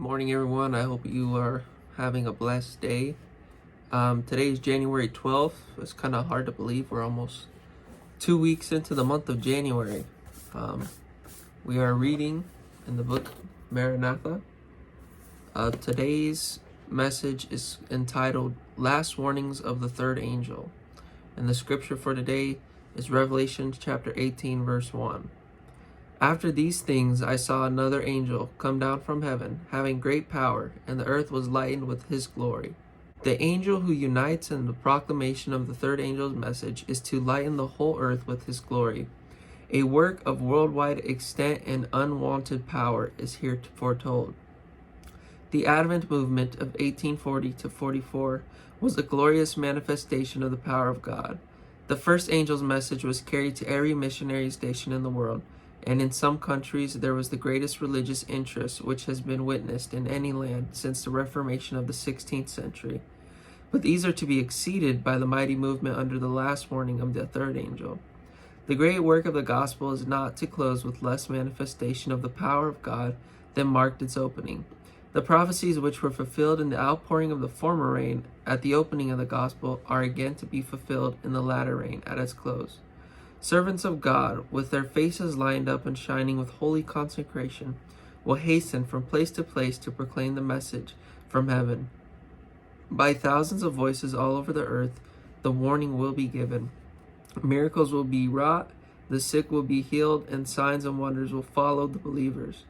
morning, everyone. I hope you are having a blessed day. Today is January 12th. It's kind of hard to believe we're almost 2 weeks into the month of January. We are reading in the book Maranatha. Today's message is entitled Last Warnings of the Third Angel. And the scripture for today is Revelation chapter 18, verse 1. After these things I saw another angel come down from heaven, having great power, and the earth was lightened with his glory. The angel who unites in the proclamation of the third angel's message is to lighten the whole earth with his glory. A work of worldwide extent and unwanted power is here foretold. The Advent movement of 1840 to 44 was a glorious manifestation of the power of God. The first angel's message was carried to every missionary station in the world, and in some countries there was the greatest religious interest which has been witnessed in any land since the Reformation of the 16th century. But these are to be exceeded by the mighty movement under the last warning of the third angel. The great work of the gospel is not to close with less manifestation of the power of God than marked its opening. The prophecies which were fulfilled in the outpouring of the former rain at the opening of the gospel are again to be fulfilled in the latter rain at its close. Servants of God, with their faces lined up and shining with holy consecration, will hasten from place to place to proclaim the message from heaven. By thousands of voices all over the earth, the warning will be given. Miracles will be wrought, the sick will be healed, and signs and wonders will follow the believers.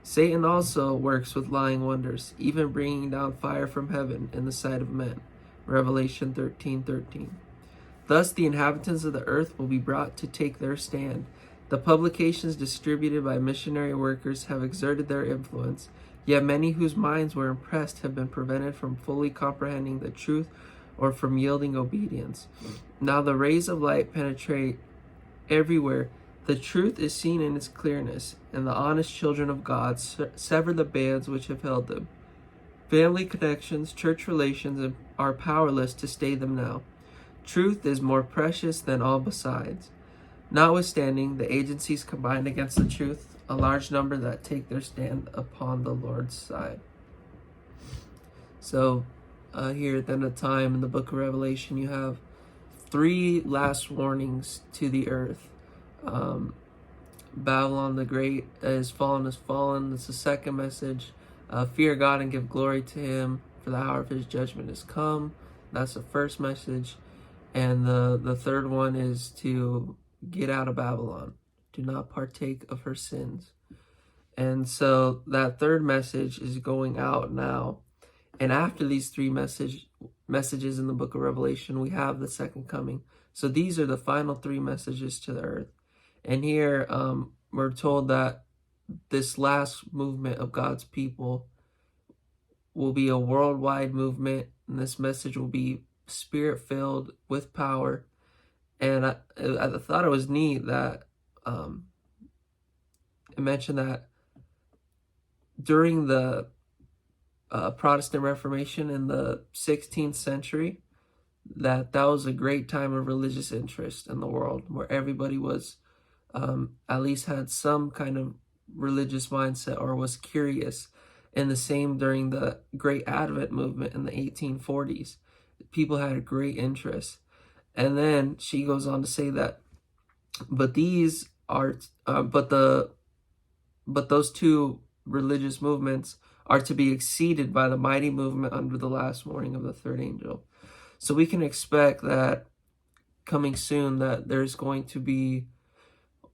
Satan also works with lying wonders, even bringing down fire from heaven in the sight of men. Revelation 13:13. Thus the inhabitants of the earth will be brought to take their stand. The publications distributed by missionary workers have exerted their influence, yet many whose minds were impressed have been prevented from fully comprehending the truth or from yielding obedience. Now the rays of light penetrate everywhere. The truth is seen in its clearness, and the honest children of God sever the bands which have held them. Family connections, church relations are powerless to stay them now. Truth is more precious than all besides. Notwithstanding, the agencies combined against the truth, a large number that take their stand upon the Lord's side. So, here at the end of time in the book of Revelation, you have three last warnings to the earth. Babylon the Great is fallen. That's the second message. Fear God and give glory to him, for the hour of his judgment is come. That's the first message. And the third one is to get out of Babylon. Do not partake of her sins. And so that third message is going out now. And after these three messages in the book of Revelation, we have the second coming. So these are the final three messages to the earth. And here we're told that this last movement of God's people will be a worldwide movement. And this message will be spirit-filled with power. And I thought it was neat that it mentioned that during the Protestant Reformation in the 16th century, that was a great time of religious interest in the world, where everybody was at least had some kind of religious mindset or was curious. And the same during the Great Advent movement in the 1840s. People had a great interest. And then she goes on to say that, but these are, but those two religious movements are to be exceeded by the mighty movement under the last warning of the third angel. So we can expect that coming soon that there's going to be,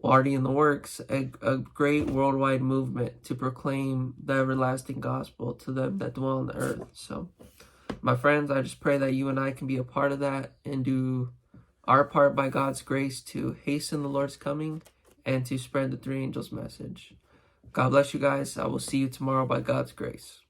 already in the works, a great worldwide movement to proclaim the everlasting gospel to them that dwell on the earth. So, my friends, I just pray that you and I can be a part of that and do our part by God's grace to hasten the Lord's coming and to spread the three angels' message. God bless you guys. I will see you tomorrow by God's grace.